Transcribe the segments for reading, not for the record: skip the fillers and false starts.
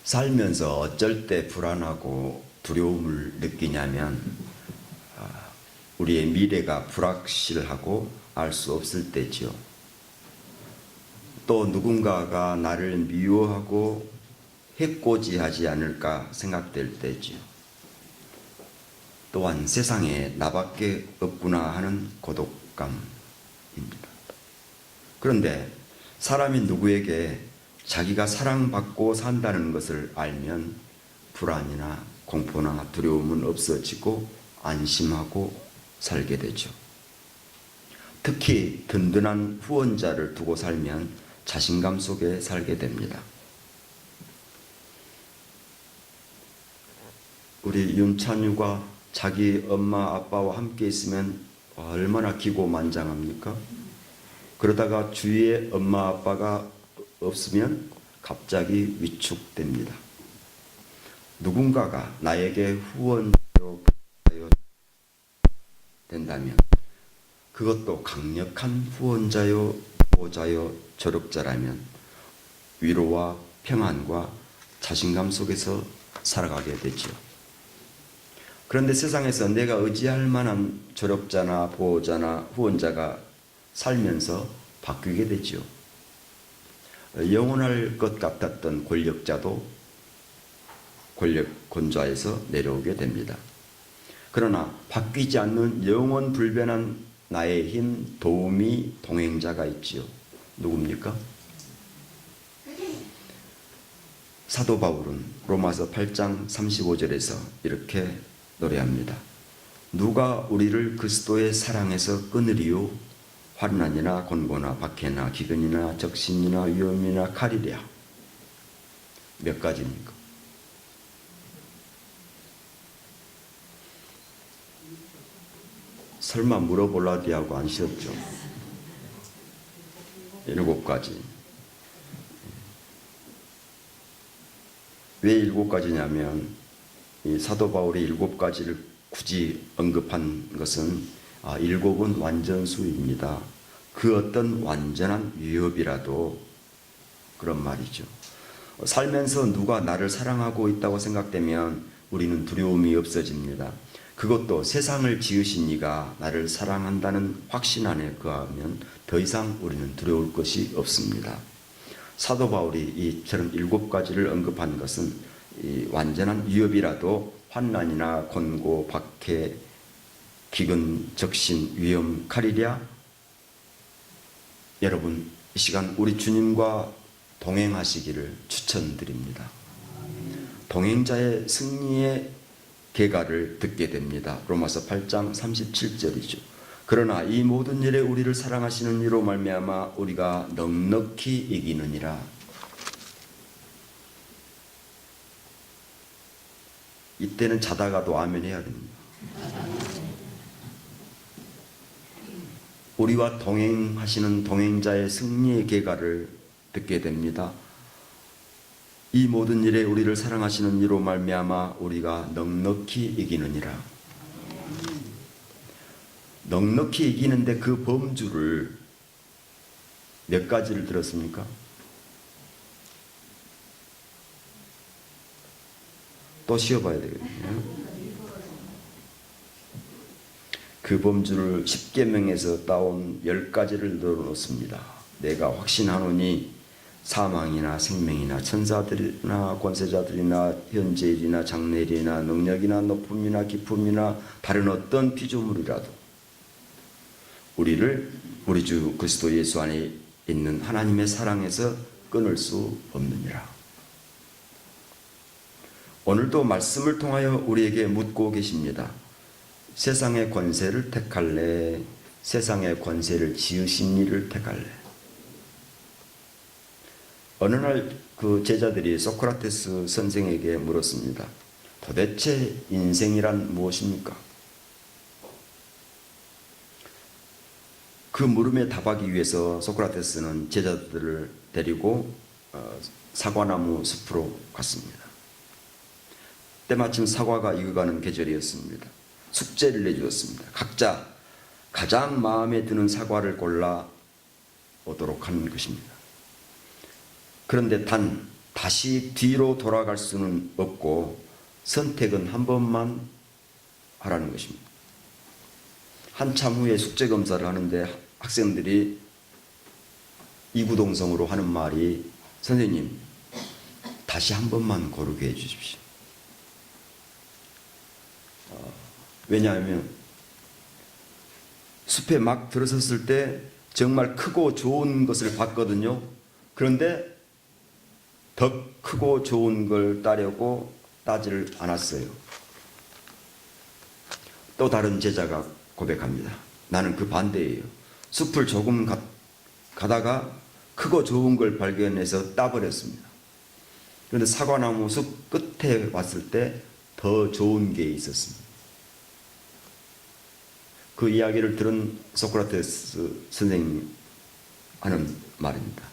살면서 어쩔 때 불안하고 두려움을 느끼냐면 우리의 미래가 불확실하고 알 수 없을 때지요. 또 누군가가 나를 미워하고 해코지하지 않을까 생각될 때지요. 또한 세상에 나밖에 없구나 하는 고독감입니다. 그런데 사람이 누구에게 자기가 사랑받고 산다는 것을 알면 불안이나 공포나 두려움은 없어지고 안심하고 살게 되죠. 특히 든든한 후원자를 두고 살면 자신감 속에 살게 됩니다. 우리 윤찬유가 자기 엄마 아빠와 함께 있으면 얼마나 기고만장합니까? 그러다가 주위에 엄마 아빠가 없으면 갑자기 위축됩니다. 누군가가 나에게 후원자요 된다면 그것도 강력한 후원자요 보호자요 조력자라면 위로와 평안과 자신감 속에서 살아가게 되죠. 그런데 세상에서 내가 의지할 만한 조력자나 보호자나 후원자가 살면서 바뀌게 되죠. 영원할 것 같았던 권력자도 권력 권좌에서 내려오게 됩니다. 그러나 바뀌지 않는 영원 불변한 나의 힘, 도우미, 동행자가 있지요. 누굽니까? 사도 바울은 로마서 8장 35절에서 이렇게 노래합니다. 누가 우리를 그리스도의 사랑에서 끊으리요? 환난이나 곤고나 박해나 기근이나 적신이나 위험이나 칼이랴. 몇 가지입니까? 설마 물어볼라디 하고 안 쉬었죠? 7가지. 왜 7가지냐면 이 사도 바울이 7가지를 굳이 언급한 것은 7은 완전수입니다. 그 어떤 완전한 위협이라도 그런 말이죠. 살면서 누가 나를 사랑하고 있다고 생각되면 우리는 두려움이 없어집니다. 그것도 세상을 지으신 이가 나를 사랑한다는 확신 안에 거하면 더 이상 우리는 두려울 것이 없습니다. 사도 바울이 이처럼 7가지를 언급한 것은 이 완전한 위협이라도 환난이나 곤고, 박해, 기근, 적신, 위험, 칼이랴. 여러분 이 시간 우리 주님과 동행하시기를 추천드립니다. 동행자의 승리의 계가를 듣게 됩니다. 로마서 8장 37절이죠. 그러나 이 모든 일에 우리를 사랑하시는 이로 말미암아 우리가 넉넉히 이기느니라. 이때는 자다가도 아멘 해야 됩니다. 우리와 동행하시는 동행자의 승리의 계가를 듣게 됩니다. 이 모든 일에 우리를 사랑하시는 이로 말미암아 우리가 넉넉히 이기느니라. 넉넉히 이기는데 그 범주를 몇 가지를 들었습니까? 또 쉬어봐야 되거든요. 그 범주를 10계명에서 따온 10가지를 넣어놓습니다. 내가 확신하노니 사망이나 생명이나 천사들이나 권세자들이나 현재일이나 장래일이나 능력이나 높음이나 깊음이나 다른 어떤 피조물이라도 우리를 우리 주 그리스도 예수 안에 있는 하나님의 사랑에서 끊을 수 없느니라. 오늘도 말씀을 통하여 우리에게 묻고 계십니다. 세상의 권세를 택할래? 세상의 권세를 지으신 이를 택할래? 어느 날 그 제자들이 소크라테스 선생에게 물었습니다. 도대체 인생이란 무엇입니까? 그 물음에 답하기 위해서 소크라테스는 제자들을 데리고 사과나무 숲으로 갔습니다. 때마침 사과가 익어가는 계절이었습니다. 숙제를 내주었습니다. 각자 가장 마음에 드는 사과를 골라 오도록 하는 것입니다. 그런데 단 다시 뒤로 돌아갈 수는 없고 선택은 한 번만 하라는 것입니다. 한참 후에 숙제 검사를 하는데 학생들이 이구동성으로 하는 말이, 선생님 다시 한 번만 고르게 해주십시오. 왜냐하면 숲에 막 들어섰을 때 정말 크고 좋은 것을 봤거든요. 그런데 더 크고 좋은 걸 따려고 따지를 않았어요. 또 다른 제자가 고백합니다. 나는 그 반대예요. 숲을 조금 가다가 크고 좋은 걸 발견해서 따버렸습니다. 그런데 사과나무 숲 끝에 왔을 때 더 좋은 게 있었습니다. 그 이야기를 들은 소크라테스 선생님 하는 말입니다.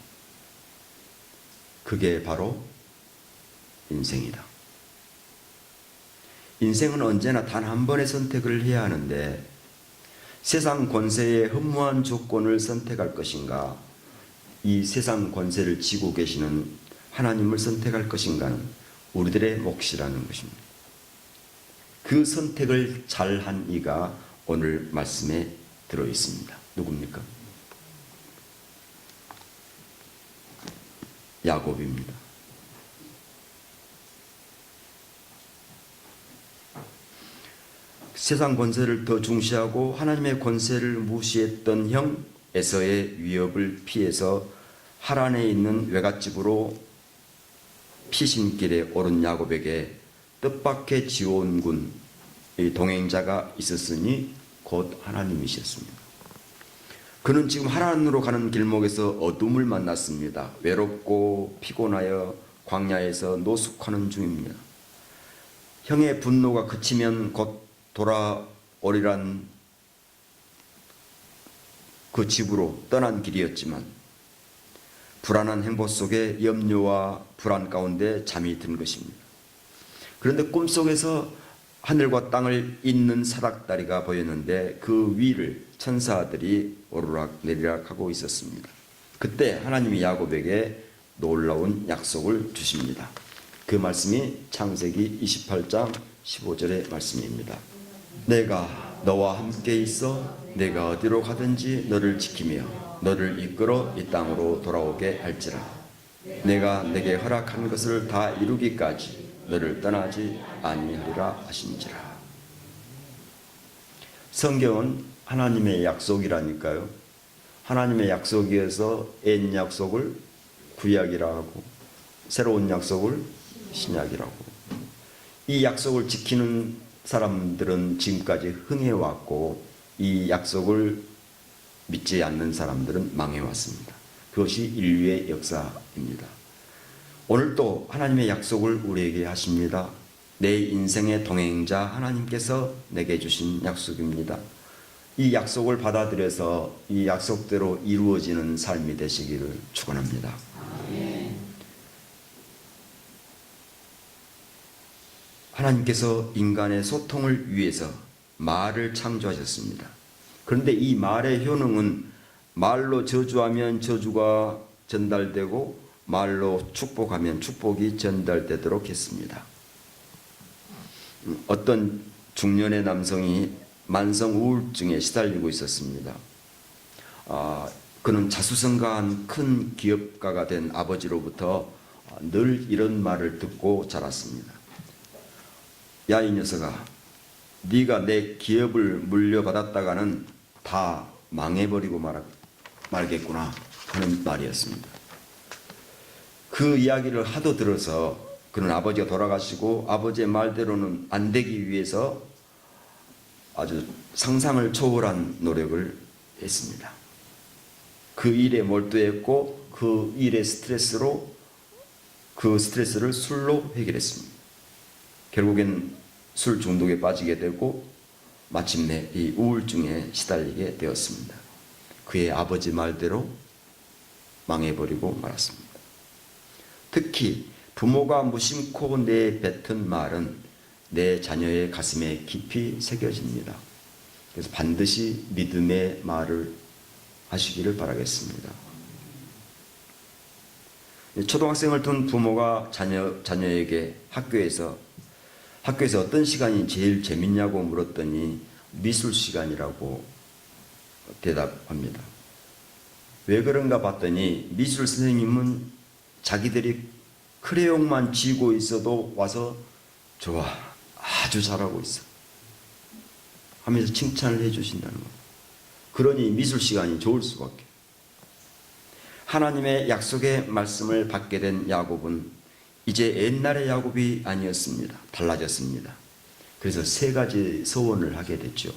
그게 바로 인생이다. 인생은 언제나 단 한 번의 선택을 해야 하는데 세상 권세의 허무한 조건을 선택할 것인가, 이 세상 권세를 쥐고 계시는 하나님을 선택할 것인가는 우리들의 몫이라는 것입니다. 그 선택을 잘한 이가 오늘 말씀에 들어 있습니다. 누굽니까? 야곱입니다. 세상 권세를 더 중시하고 하나님의 권세를 무시했던 형 에서의 위협을 피해서 하란에 있는 외갓집으로 피신길에 오른 야곱에게 뜻밖의 지원군, 동행자가 있었으니 곧 하나님이셨습니다. 그는 지금 하란으로 가는 길목에서 어둠을 만났습니다. 외롭고 피곤하여 광야에서 노숙하는 중입니다. 형의 분노가 그치면 곧 돌아오리란 그 집으로 떠난 길이었지만 불안한 행보 속에 염려와 불안 가운데 잠이 든 것입니다. 그런데 꿈속에서 하늘과 땅을 잇는 사닥다리가 보였는데 그 위를 천사들이 오르락 내리락 하고 있었습니다. 그때 하나님이 야곱에게 놀라운 약속을 주십니다. 그 말씀이 창세기 28장 15절의 말씀입니다. 내가 너와 함께 있어 내가 어디로 가든지 너를 지키며 너를 이끌어 이 땅으로 돌아오게 할지라. 내가 내게 허락한 것을 다 이루기까지 너를 떠나지 아니하리라 하신지라. 성경은 하나님의 약속이라니까요. 하나님의 약속이어서 옛 약속을 구약이라 하고 새로운 약속을 신약이라고. 이 약속을 지키는 사람들은 지금까지 흥해왔고 이 약속을 믿지 않는 사람들은 망해왔습니다. 그것이 인류의 역사입니다. 오늘 또 하나님의 약속을 우리에게 하십니다. 내 인생의 동행자 하나님께서 내게 주신 약속입니다. 이 약속을 받아들여서 이 약속대로 이루어지는 삶이 되시기를 축원합니다. 하나님께서 인간의 소통을 위해서 말을 창조하셨습니다. 그런데 이 말의 효능은 말로 저주하면 저주가 전달되고 말로 축복하면 축복이 전달되도록 했습니다. 어떤 중년의 남성이 만성 우울증에 시달리고 있었습니다. 그는 자수성가한 큰 기업가가 된 아버지로부터 늘 이런 말을 듣고 자랐습니다. 야, 이 녀석아, 네가 내 기업을 물려받았다가는 다 망해버리고 말겠구나 하는 말이었습니다. 그 이야기를 하도 들어서 그는 아버지가 돌아가시고 아버지의 말대로는 안 되기 위해서 아주 상상을 초월한 노력을 했습니다. 그 일에 몰두했고 그 일의 스트레스를 술로 해결했습니다. 결국엔 술 중독에 빠지게 되고 마침내 이 우울증에 시달리게 되었습니다. 그의 아버지 말대로 망해버리고 말았습니다. 특히 부모가 무심코 내뱉은 말은 내 자녀의 가슴에 깊이 새겨집니다. 그래서 반드시 믿음의 말을 하시기를 바라겠습니다. 초등학생을 둔 부모가 자녀에게 학교에서 어떤 시간이 제일 재밌냐고 물었더니 미술 시간이라고 대답합니다. 왜 그런가 봤더니 미술 선생님은 자기들이 크레용만 쥐고 있어도 와서 좋아, 아주 잘하고 있어 하면서 칭찬을 해주신다는 것. 그러니 미술 시간이 좋을 수밖에. 하나님의 약속의 말씀을 받게 된 야곱은 이제 옛날의 야곱이 아니었습니다. 달라졌습니다. 그래서 세 가지 소원을 하게 됐죠.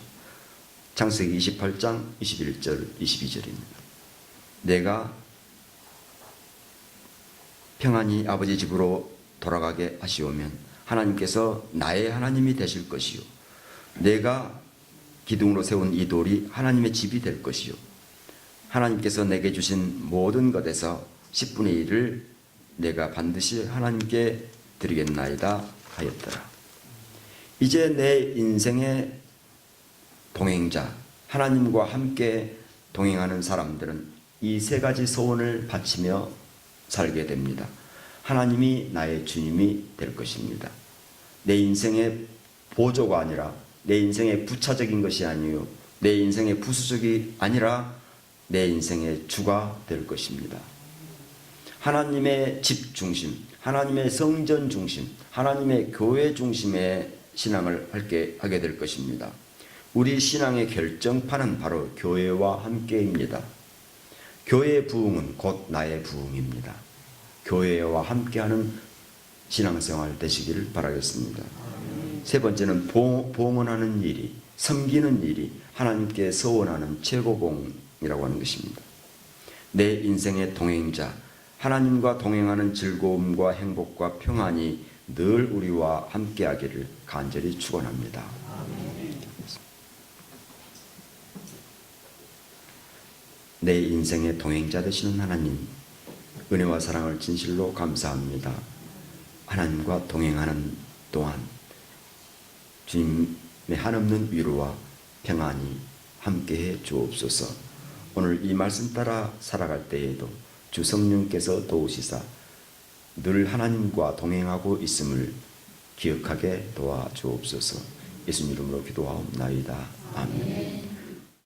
창세기 28장 21절 22절입니다. 내가 평안히 아버지 집으로 돌아가게 하시오면 하나님께서 나의 하나님이 되실 것이요 내가 기둥으로 세운 이 돌이 하나님의 집이 될 것이요 하나님께서 내게 주신 모든 것에서 10분의 1을 내가 반드시 하나님께 드리겠나이다 하였더라. 이제 내 인생의 동행자, 하나님과 함께 동행하는 사람들은 이 세 가지 소원을 바치며 살게 됩니다. 하나님이 나의 주님이 될 것입니다. 내 인생의 보조가 아니라, 내 인생의 부차적인 것이 아니요 내 인생의 부수적이 아니라 내 인생의 주가 될 것입니다. 하나님의 집 중심, 하나님의 성전 중심, 하나님의 교회 중심의 신앙을 하게 될 것입니다. 우리 신앙의 결정판은 바로 교회와 함께입니다. 교회의 부흥은 곧 나의 부흥입니다. 교회와 함께하는 신앙생활 되시기를 바라겠습니다. 세 번째는 봉헌하는 일이, 섬기는 일이 하나님께 서원하는 최고봉이라고 하는 것입니다. 내 인생의 동행자, 하나님과 동행하는 즐거움과 행복과 평안이 늘 우리와 함께하기를 간절히 축원합니다. 내 인생의 동행자 되시는 하나님, 은혜와 사랑을 진실로 감사합니다. 하나님과 동행하는 동안 주님의 한없는 위로와 평안이 함께해 주옵소서. 오늘 이 말씀 따라 살아갈 때에도 주 성령께서 도우시사 늘 하나님과 동행하고 있음을 기억하게 도와주옵소서. 예수님 이름으로 기도하옵나이다. 아멘.